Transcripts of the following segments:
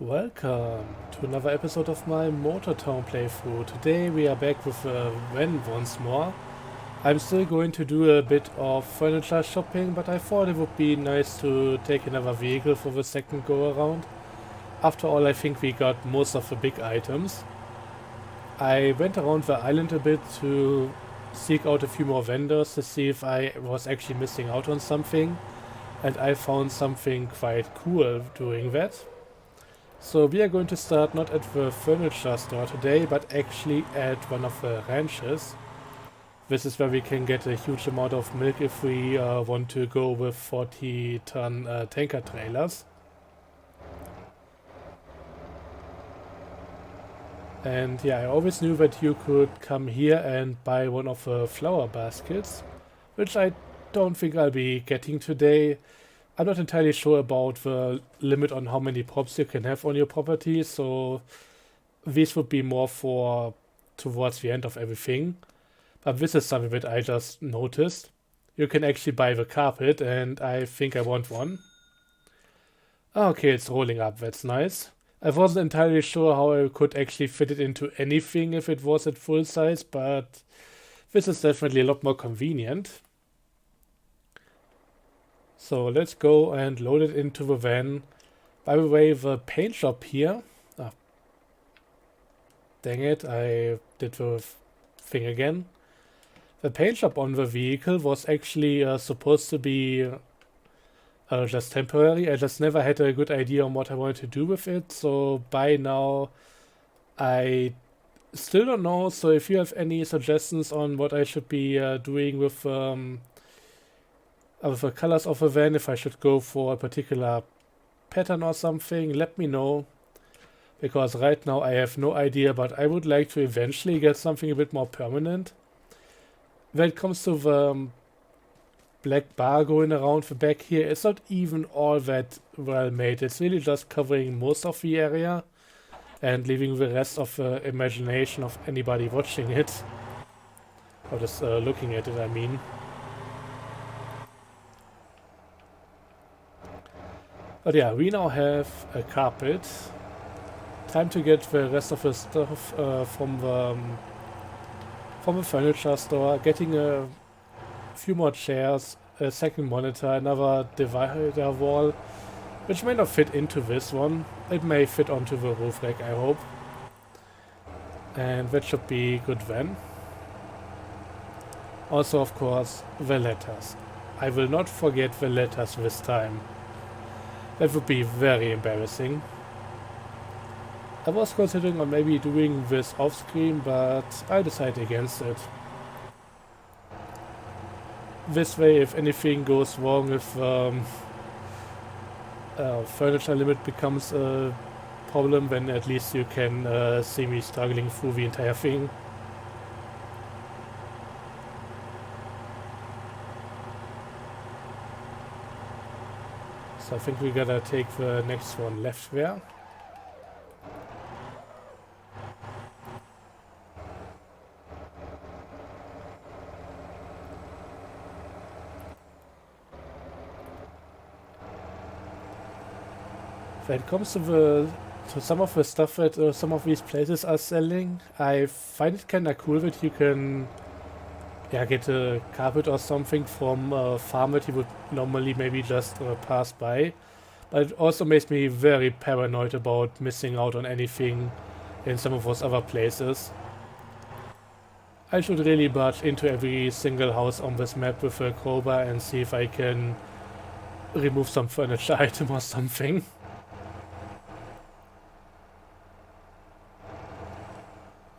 Welcome to another episode of my Motortown playthrough. Today we are back with a van once more. I'm still going to do a bit of furniture shopping, but I thought it would be nice to take another vehicle for the second go around. After all, I think we got most of the big items. I went around the island a bit to seek out a few more vendors to see if I was actually missing out on something, and I found something quite cool doing that. So we are going to start not at the furniture store today, but actually at one of the ranches. This is where we can get a huge amount of milk if we want to go with 40-ton tanker trailers. And yeah, I always knew that you could come here and buy one of the flower baskets, which I don't think I'll be getting today. I'm not entirely sure about the limit on how many props you can have on your property, so these would be more for towards the end of everything. But this is something that I just noticed. You can actually buy the carpet, and I think I want one. Okay, it's rolling up, that's nice. I wasn't entirely sure how I could actually fit it into anything if it was at full size, but this is definitely a lot more convenient. So let's go and load it into the van. By the way, the paint shop here. Ah, dang it, I did the thing again. The paint shop on the vehicle was actually supposed to be just temporary. I just never had a good idea on what I wanted to do with it. So by now, I still don't know. So if you have any suggestions on what I should be doing with the colors of a van, if I should go for a particular pattern or something, let me know. Because right now I have no idea, but I would like to eventually get something a bit more permanent. When it comes to the black bar going around the back here, it's not even all that well made. It's really just covering most of the area and leaving the rest of the imagination of anybody watching it. Or just looking at it, I mean. But yeah, we now have a carpet. Time to get the rest of the stuff from the furniture store. Getting a few more chairs, a second monitor, another divider wall, which may not fit into this one. It may fit onto the roof rack, I hope. And that should be good then. Also, of course, the letters. I will not forget the letters this time. That would be very embarrassing. I was considering on maybe doing this off screen, but I decided against it. This way, if anything goes wrong, if furniture limit becomes a problem, then at least you can see me struggling through the entire thing. So I think we gotta take the next one left there. When it comes to some of the stuff that some of these places are selling, I find it kind of cool that you can get a carpet or something from a farm that you would normally maybe just pass by. But it also makes me very paranoid about missing out on anything in some of those other places. I should really barge into every single house on this map with a crowbar and see if I can remove some furniture item or something.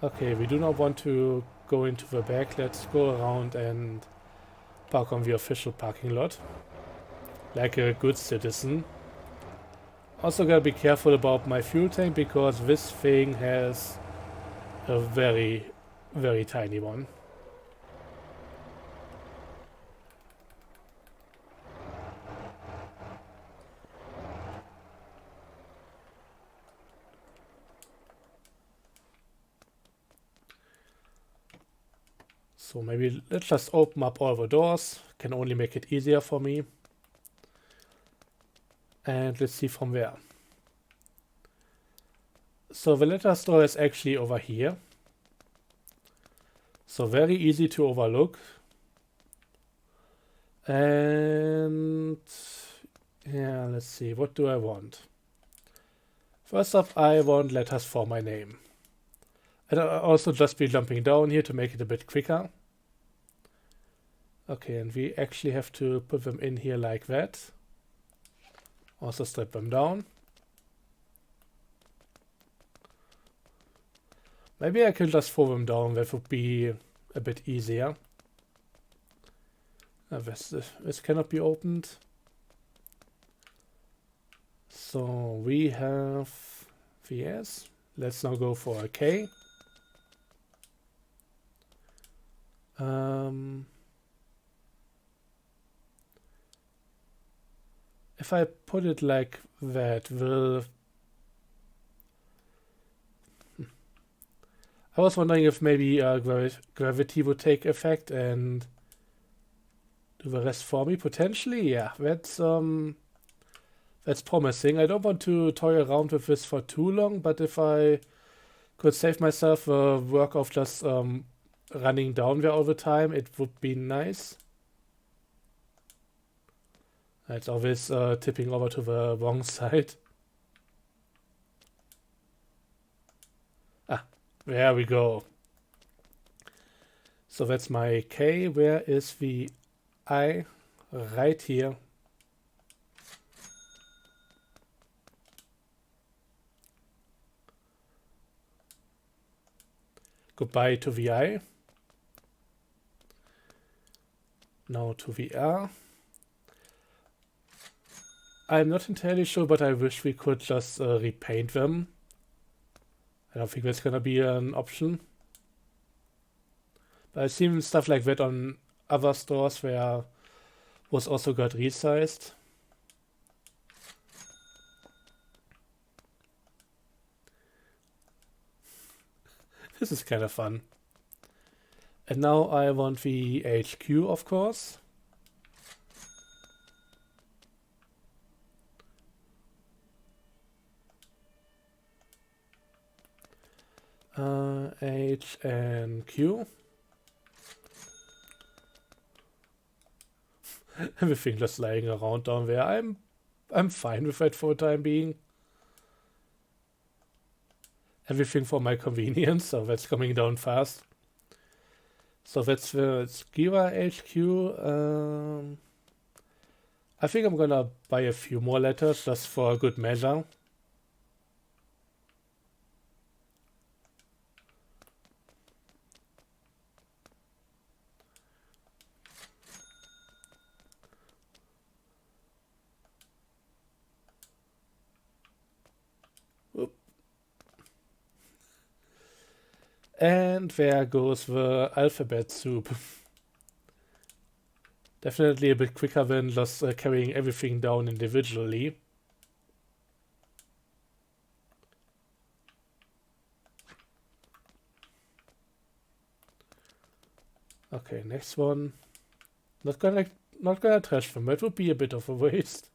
Okay, we do not want to go into the back. Let's go around and park on the official parking lot. Like a good citizen. Also gotta be careful about my fuel tank because this thing has a very, very tiny one. So maybe let's just open up all the doors. Can only make it easier for me. And let's see from where. So the letter store is actually over here. So very easy to overlook. And yeah, let's see, what do I want? First off, I want letters for my name. And I'll also just be jumping down here to make it a bit quicker. Okay, and we actually have to put them in here like that. Also strip them down. Maybe I can just throw them down, that would be a bit easier. This cannot be opened. So we have VS. Let's now go for a K. If I put it like that, I was wondering if maybe gravity would take effect and do the rest for me. Potentially, yeah. That's promising. I don't want to toy around with this for too long, but if I could save myself the work of just running down there all the time, it would be nice. It's always tipping over to the wrong side. Ah, there we go. So that's my K. Where is the I? Right here. Goodbye to the I. Now to the R. I'm not entirely sure, but I wish we could just repaint them. I don't think that's gonna be an option. But I've seen stuff like that on other stores where was also got resized. This is kind of fun. And now I want the HQ, of course. H and Q. Everything just lying around down there. I'm fine with that for the time being. Everything for my convenience, so that's coming down fast. So that's the Skiva HQ. I think I'm gonna buy a few more letters just for a good measure. And there goes the alphabet soup. Definitely a bit quicker than just carrying everything down individually. Okay, next one. Not gonna trash them. That would be a bit of a waste.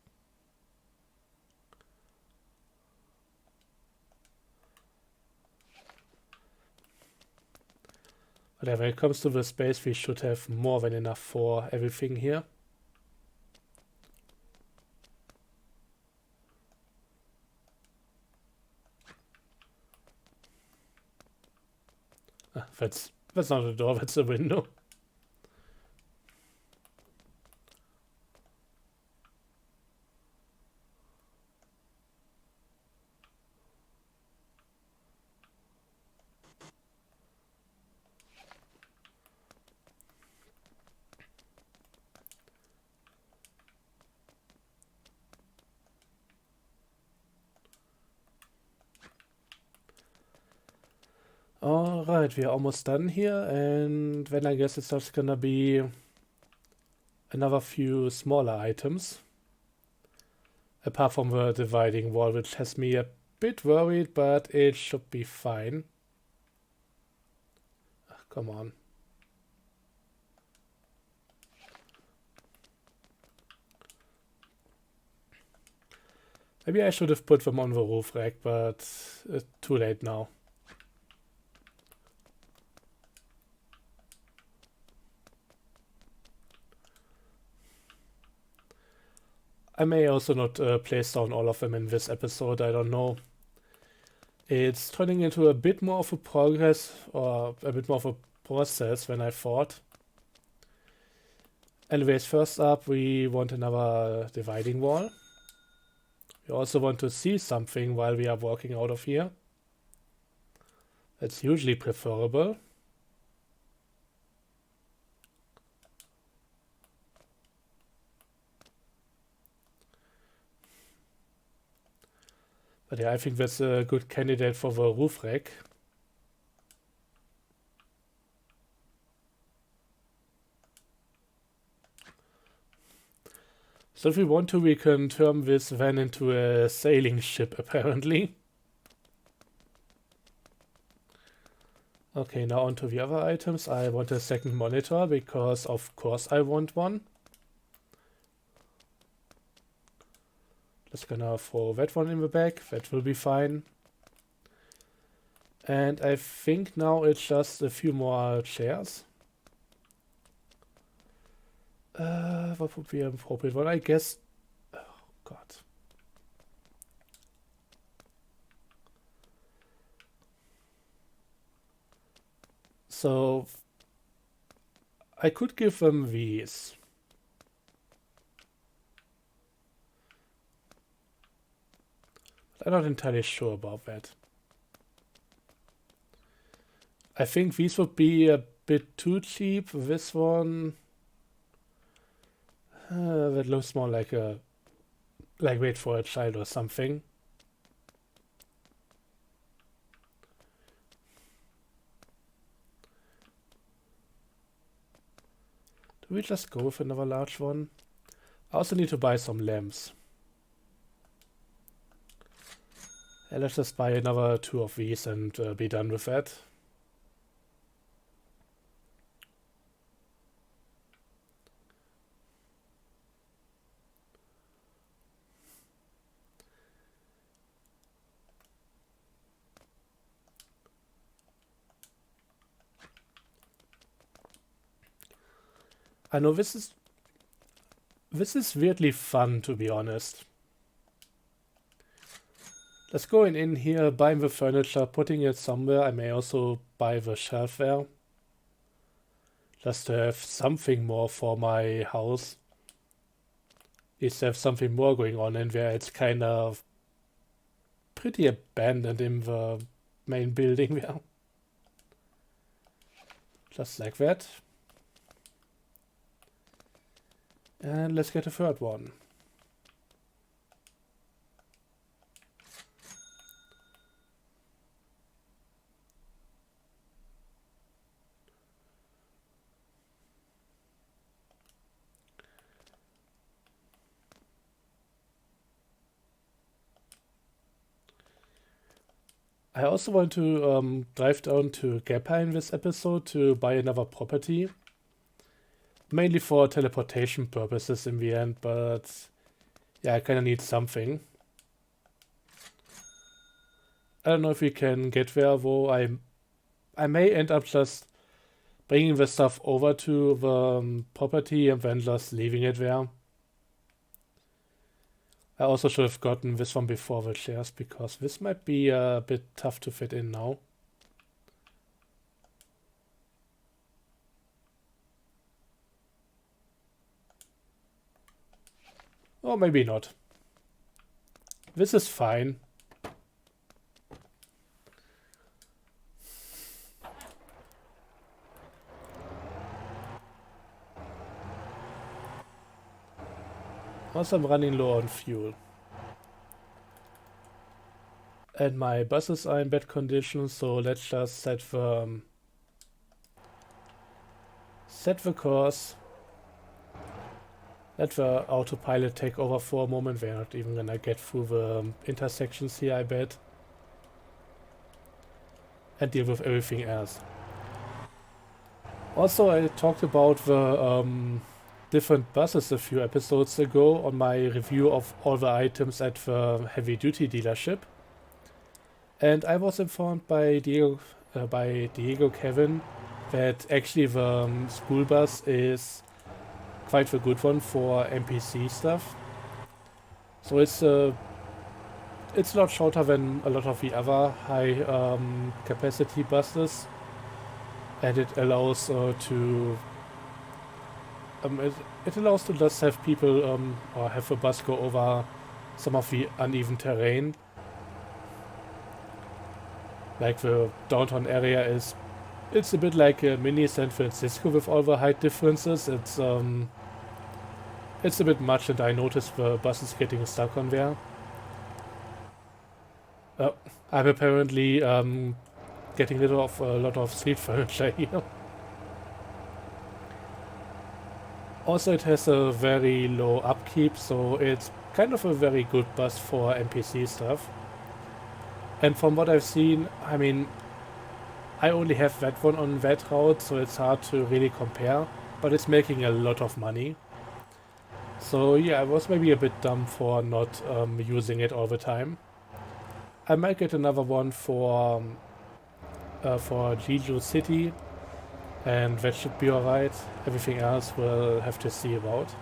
But when it comes to the space, we should have more than enough for everything here. That's not a door, that's a window. Alright, we're almost done here, and then I guess it's just gonna be another few smaller items. Apart from the dividing wall, which has me a bit worried, but it should be fine. Come on. Maybe I should have put them on the roof rack, but too late now. I may also not place down all of them in this episode, I don't know. It's turning into a bit more of a progress, or a bit more of a process than I thought. Anyways, first up we want another dividing wall. We also want to see something while we are walking out of here. That's usually preferable. But yeah, I think that's a good candidate for the roof rack. So if we want to, we can turn this van into a sailing ship, apparently. Okay, now onto the other items. I want a second monitor, because of course I want one. Just gonna throw that one in the back, that will be fine. And I think now it's just a few more chairs. What would be an appropriate one? I guess... Oh, God. So... I could give them these. I'm not entirely sure about that. I think these would be a bit too cheap. This one... that looks more like a... like wait for a child or something. Do we just go with another large one? I also need to buy some lamps. Yeah, let's just buy another 2 of these and be done with that. I know this is weirdly fun, to be honest. Let's go in here, buying the furniture, putting it somewhere. I may also buy the shelfware. Just to have something more for my house. At least to have something more going on in there. It's kind of pretty abandoned in the main building there. Just like that. And let's get a third one. I also want to drive down to Gapa in this episode to buy another property. Mainly for teleportation purposes in the end, but yeah, I kind of need something. I don't know if we can get there, though. I may end up just bringing the stuff over to the property and then just leaving it there. I also should have gotten this one before the chairs, because this might be a bit tough to fit in now. Or maybe not. This is fine. Also, I'm running low on fuel. And my buses are in bad condition, so let's just set the course. Let the autopilot take over for a moment. We're not even gonna get through the intersections here, I bet. And deal with everything else. Also, I talked about the different buses a few episodes ago on my review of all the items at the heavy duty dealership. And I was informed by Diego Kevin that actually the school bus is quite a good one for NPC stuff. So it's a lot shorter than a lot of the other high capacity buses, and it allows it allows to just have people or have a bus go over some of the uneven terrain. Like the downtown area it's a bit like a mini San Francisco with all the height differences. It's a bit much, and I noticed the buses getting stuck on there. Uh, I'm apparently getting rid of a lot of street furniture here. Also, it has a very low upkeep, so it's kind of a very good bus for NPC stuff. And from what I've seen, I mean, I only have that one on that route, so it's hard to really compare, but it's making a lot of money. So yeah, I was maybe a bit dumb for not using it all the time. I might get another one for Jeju City, and that should be alright. Everything else we'll have to see about.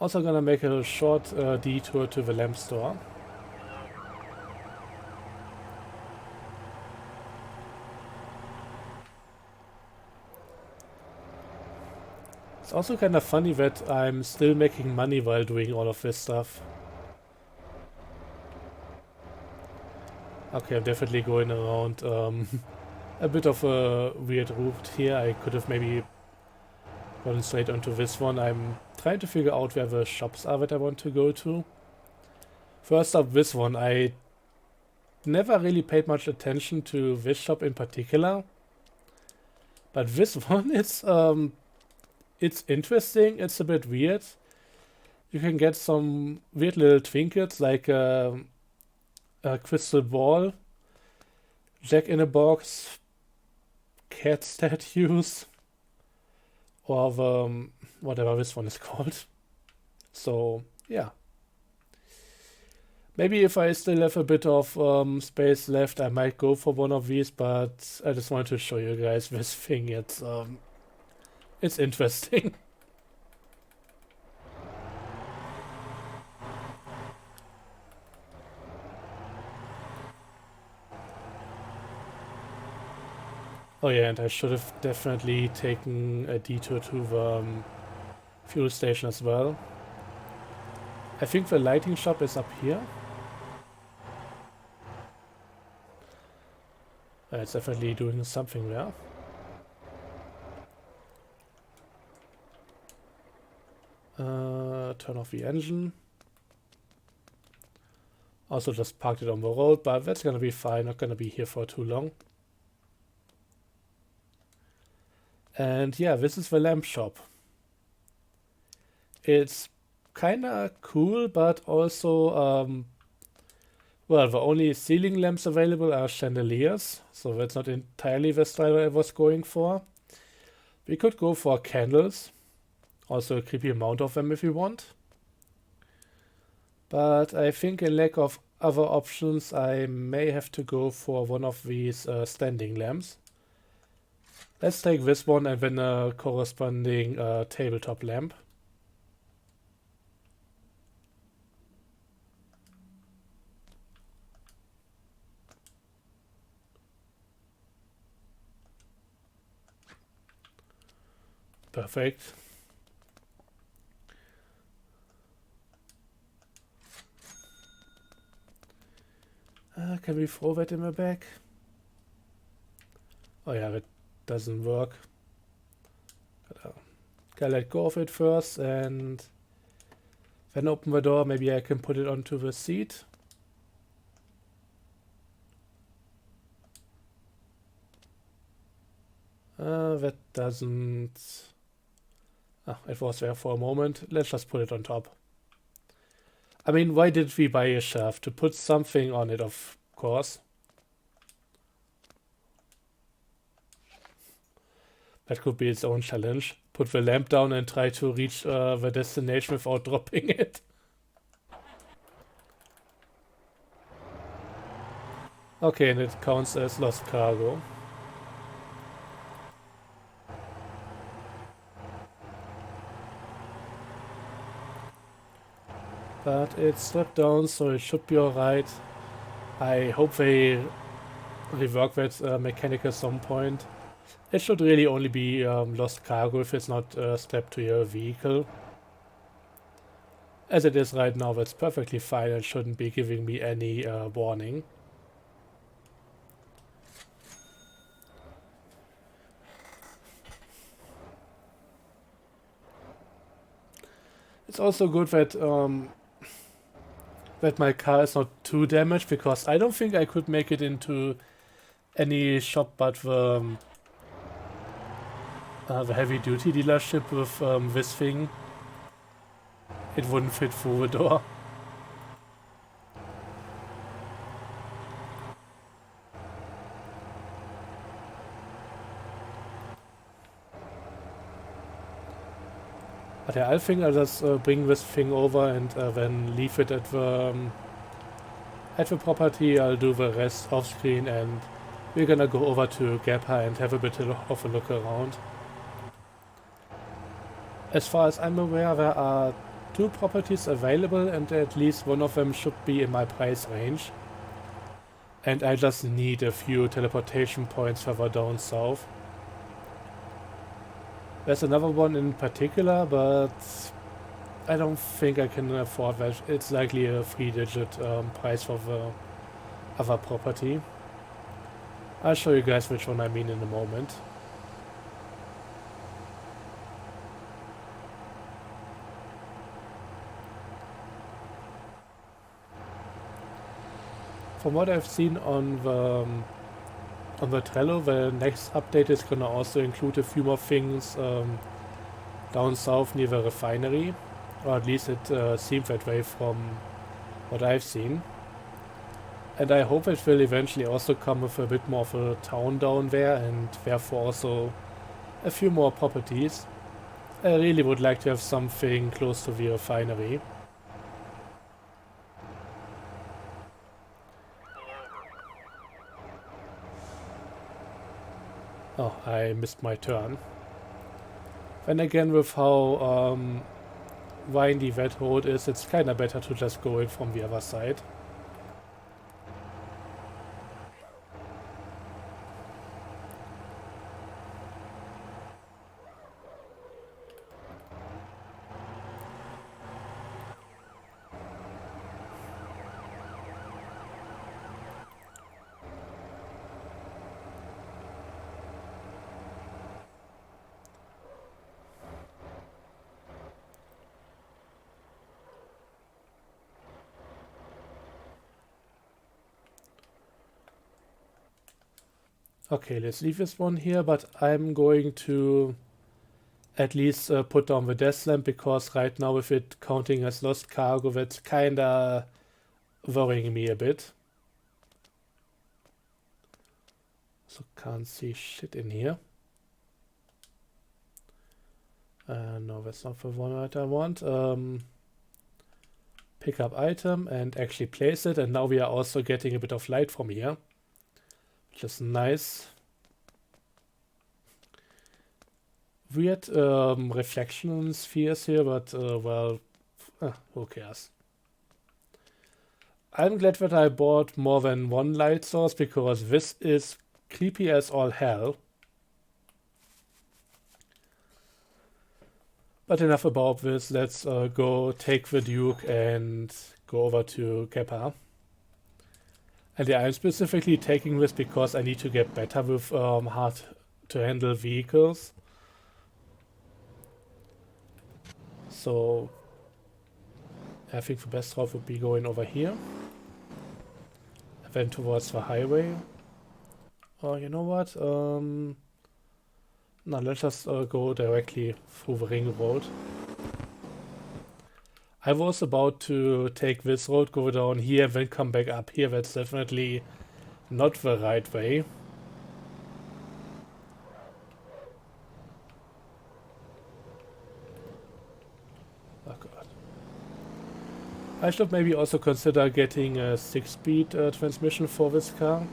Also gonna make a short detour to the lamp store. It's also kind of funny that I'm still making money while doing all of this stuff. Okay, I'm definitely going around a bit of a weird route here. I could have maybe gone straight onto this one. I'm trying to figure out where the shops are that I want to go to. First up, this one. I never really paid much attention to this shop in particular. But this one, it's interesting. It's a bit weird. You can get some weird little trinkets like a crystal ball, Jack-in-a-Box, cat statues, or the, whatever this one is called. So, yeah. Maybe if I still have a bit of space left, I might go for one of these, but I just wanted to show you guys this thing. It's interesting. Oh yeah, and I should have definitely taken a detour to the fuel station as well. I think the lighting shop is up here. It's definitely doing something there. Turn off the engine. Also just parked it on the road, but that's gonna be fine. Not gonna be here for too long. And yeah, this is the lamp shop. It's kinda cool, but also, well, the only ceiling lamps available are chandeliers, so that's not entirely the style I was going for. We could go for candles, also a creepy amount of them if you want. But I think in lack of other options, I may have to go for one of these standing lamps. Let's take this one and then a corresponding tabletop lamp. Perfect. Can we throw that in the back? Oh yeah, that doesn't work. Gotta let go of it first and then open the door. Maybe I can put it onto the seat. That doesn't... Ah, it was there for a moment. Let's just put it on top. I mean, why did we buy a shelf? To put something on it, of course. That could be its own challenge. Put the lamp down and try to reach the destination without dropping it. Okay, and it counts as lost cargo. But it's stripped down, so it should be alright. I hope they rework that mechanic at some point. It should really only be lost cargo if it's not strapped to your vehicle. As it is right now, that's perfectly fine and shouldn't be giving me any warning. It's also good that that my car is not too damaged, because I don't think I could make it into any shop but the heavy duty dealership with this thing. It wouldn't fit through the door. But yeah, I think I'll just bring this thing over and then leave it at the property. I'll do the rest off screen, and we're gonna go over to Gappa and have a bit of a look around. As far as I'm aware, there are 2 properties available, and at least one of them should be in my price range. And I just need a few teleportation points further down south. There's another one in particular, but I don't think I can afford that. It's likely a 3-digit price for the other property. I'll show you guys which one I mean in a moment. From what I've seen on the Trello, the next update is gonna also include a few more things down south near the refinery, or at least it seems that way from what I've seen. And I hope it will eventually also come with a bit more of a town down there, and therefore also a few more properties. I really would like to have something close to the refinery. Oh, I missed my turn. Then again, with how windy that road is, it's kinda better to just go in from the other side. Okay, let's leave this one here, but I'm going to at least put down the desk lamp, because right now with it counting as lost cargo, that's kinda worrying me a bit. So can't see shit in here. No, that's not the one that I want. Pick up item and actually place it, and now we are also getting a bit of light from here, which is nice. Weird reflection spheres here, but well, who cares? I'm glad that I bought more than one light source, because this is creepy as all hell. But enough about this, let's go take the Duke and go over to Gappa. And yeah, I'm specifically taking this because I need to get better with hard to handle vehicles. So I think the best route would be going over here, and then towards the highway. Oh, you know what? No, let's just go directly through the ring road. I was about to take this road, go down here, then come back up here. That's definitely not the right way. I should maybe also consider getting a 6-speed transmission for this car.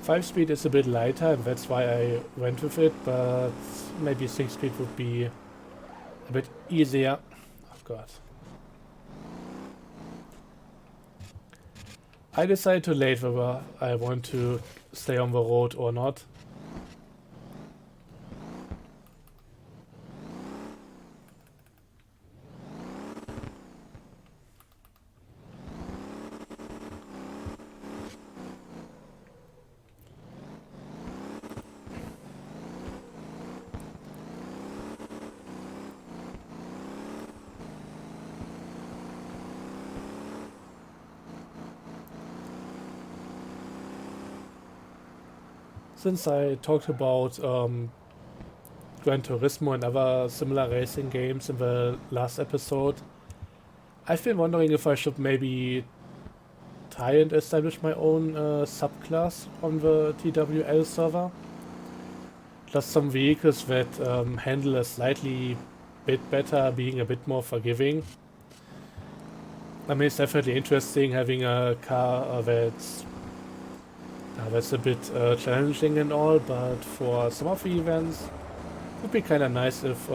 5-speed is a bit lighter and that's why I went with it, but maybe 6-speed would be a bit easier. Oh god. I decided too late whether I want to stay on the road or not. Since I talked about Gran Turismo and other similar racing games in the last episode, I've been wondering if I should maybe try and establish my own subclass on the TWL server. Just some vehicles that handle a slightly bit better, being a bit more forgiving. I mean, it's definitely interesting having a car that's a bit challenging and all, but for some of the events, it would be kind of nice if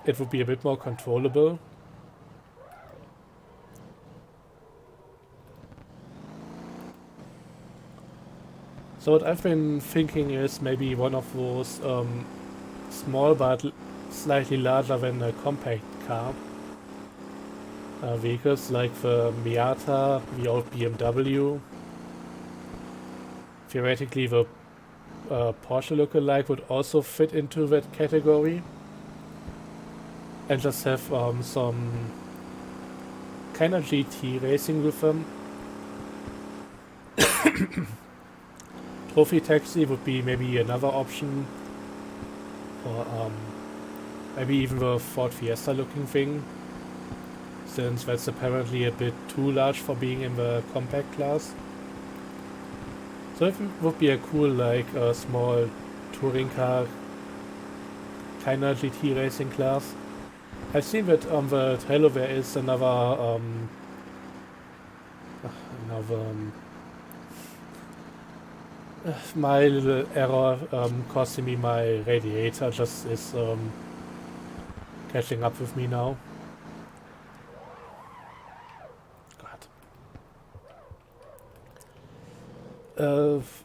it would be a bit more controllable. So what I've been thinking is maybe one of those small but slightly larger than a compact car vehicles like the Miata, the old BMW. Theoretically, the Porsche lookalike would also fit into that category, and just have some kind of GT racing with them. Trophy Taxi would be maybe another option, or maybe even the Ford Fiesta looking thing, since that's apparently a bit too large for being in the compact class. So it would be a cool, like, small touring car, kind of GT racing class. I've seen that on the Trello there is another, my little error costing me my radiator just is catching up with me now.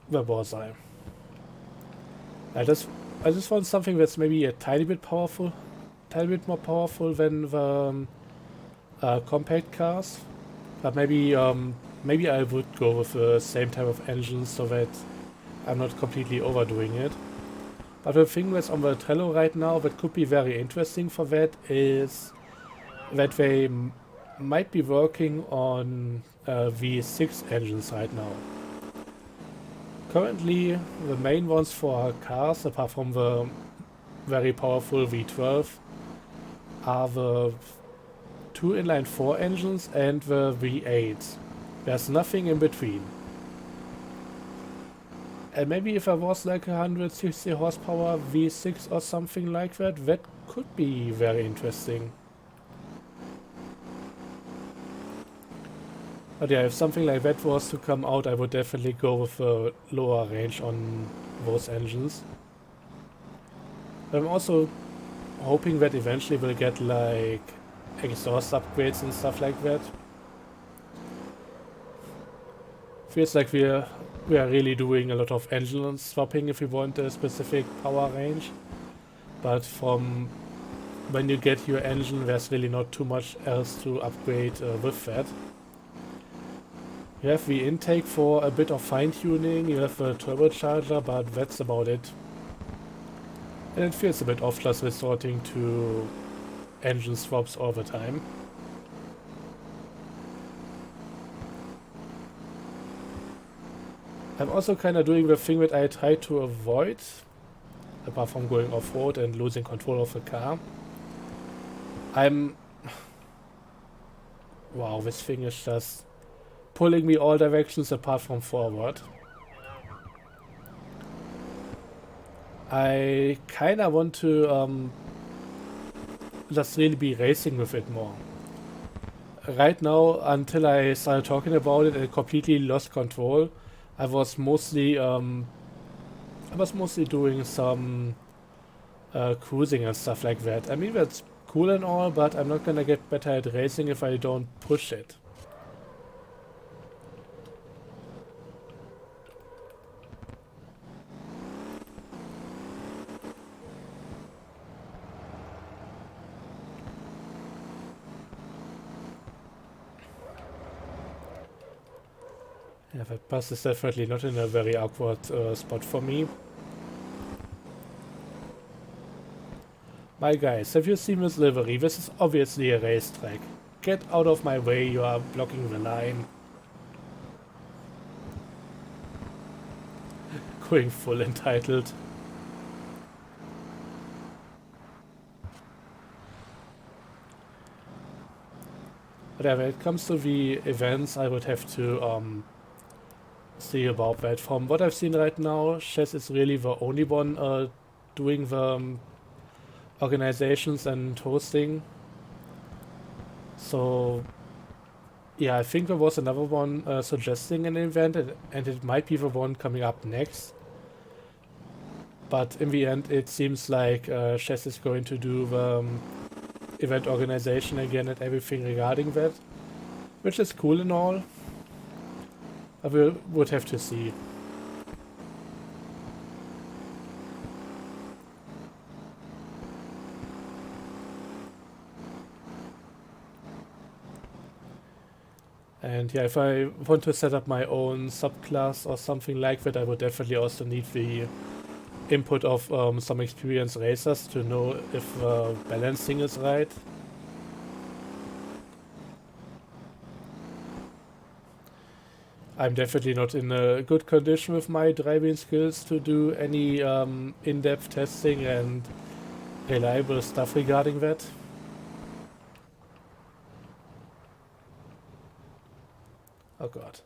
Where was I? I just want something that's maybe a tiny bit more powerful than the compact cars. But maybe I would go with the same type of engine so that I'm not completely overdoing it. But the thing that's on the Trello right now that could be very interesting for that is that they might be working on V6 engines right now. Currently, the main ones for cars, apart from the very powerful V12, are the 2 inline-4 engines and the V8. There's nothing in between. And maybe if I was like 160 horsepower V6 or something like that, that could be very interesting. But yeah, if something like that was to come out, I would definitely go with a lower range on those engines. I'm also hoping that eventually we'll get like exhaust upgrades and stuff like that. Feels like we are really doing a lot of engine swapping if we want a specific power range. But from when you get your engine, there's really not too much else to upgrade with that. You have the intake for a bit of fine-tuning, you have a turbocharger, but that's about it. And it feels a bit off just resorting to engine swaps all the time. I'm also kind of doing the thing that I try to avoid, apart from going off-road and losing control of the car. Wow, this thing is just pulling me all directions apart from forward. I kinda want to just really be racing with it more. right now, until I started talking about it and completely lost control, I was mostly doing some cruising and stuff like that. I mean, that's cool and all, but I'm not gonna get better at racing if I don't push it. Yeah, that bus is definitely not in a very awkward spot for me. My guys, have you seen this livery? This is obviously a racetrack. Get out of my way, you are blocking the line. Going full entitled. But yeah, when it comes to the events, I would have to see about that. From what I've seen right now, Chess is really the only one doing the organizations and hosting. So yeah, I think there was another one suggesting an event, and it might be the one coming up next. But in the end, it seems like Chess is going to do the event organization again and everything regarding that, which is cool and all. I would have to see. And yeah, if I want to set up my own subclass or something like that, I would definitely also need the input of some experienced racers to know if balancing is right. I'm definitely not in a good condition with my driving skills to do any in-depth testing and reliable stuff regarding that. Oh god.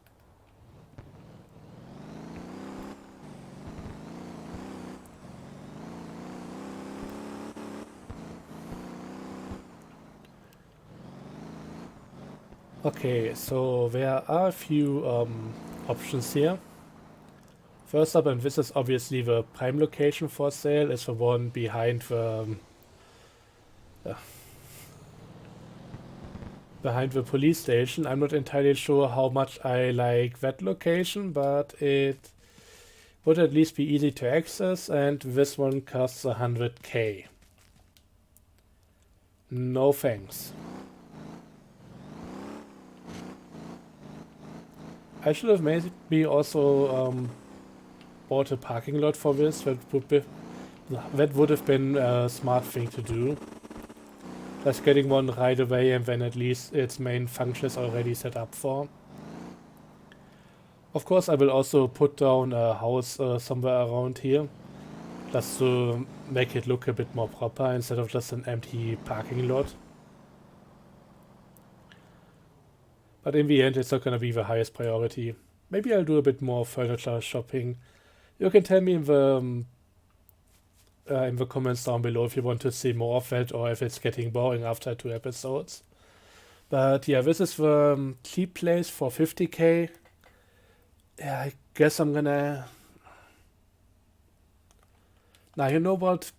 Okay, so there are a few options here. First up, and this is obviously the prime location for sale, is the one behind uh, the police station. I'm not entirely sure how much I like that location, but it would at least be easy to access, and this one costs 100k. No thanks. I should have maybe also bought a parking lot for this. That would have been a smart thing to do. Just getting one right away, and then at least its main function is already set up for. Of course, I will also put down a house somewhere around here, just to make it look a bit more proper instead of just an empty parking lot. But in the end, it's not going to be the highest priority. Maybe I'll do a bit more furniture shopping. You can tell me in the comments down below if you want to see more of it or if it's getting boring after 2 episodes. But yeah, this is the cheap place for 50k. Yeah, I guess I'm gonna... Now, you know what?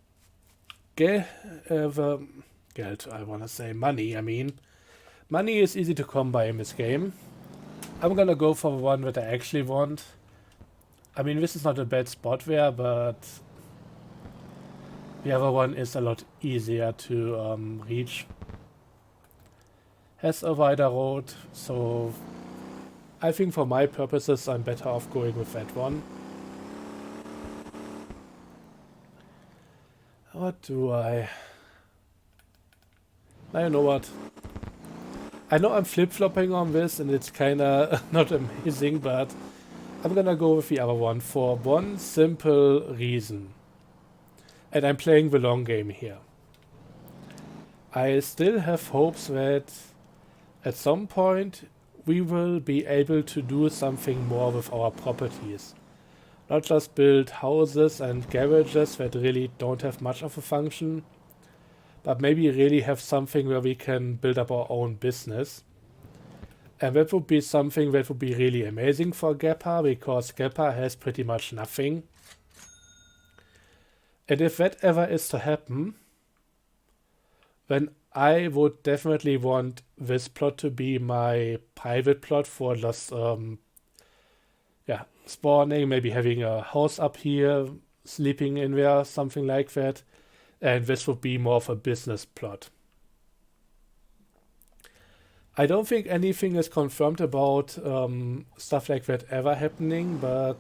Geld, I wanna say money, I mean. Money is easy to come by in this game. I'm gonna go for the one that I actually want. I mean, this is not a bad spot there, but the other one is a lot easier to reach. Has a wider road, so I think for my purposes I'm better off going with that one. What do I... Now you know what? I know I'm flip-flopping on this and it's kinda not amazing, but I'm gonna go with the other one for one simple reason. And I'm playing the long game here. I still have hopes that at some point we will be able to do something more with our properties. Not just build houses and garages that really don't have much of a function, but maybe really have something where we can build up our own business. And that would be something that would be really amazing for Gappa, because Gappa has pretty much nothing. And if that ever is to happen, then I would definitely want this plot to be my private plot for just, spawning, maybe having a house up here, sleeping in there, something like that. And this would be more of a business plot. I don't think anything is confirmed about stuff like that ever happening, but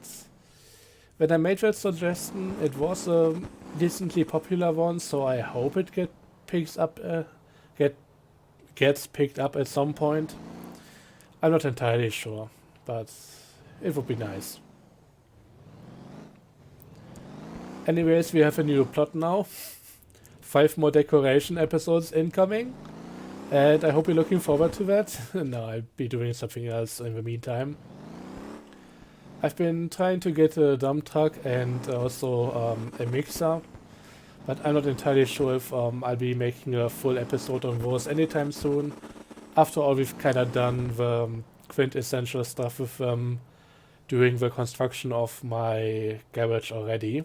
when I made that suggestion, it was a decently popular one, so I hope it gets picked up at some point. I'm not entirely sure, but it would be nice. Anyways, we have a new plot now. 5 more decoration episodes incoming. And I hope you're looking forward to that. No, I'll be doing something else in the meantime. I've been trying to get a dump truck and also a mixer, but I'm not entirely sure if I'll be making a full episode on those anytime soon. After all, we've kind of done the quintessential stuff with doing the construction of my garage already.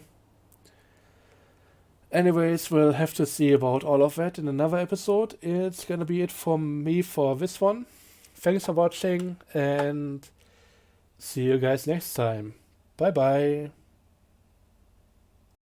Anyways, we'll have to see about all of that in another episode. It's gonna be it from me for this one. Thanks for watching and see you guys next time. Bye bye.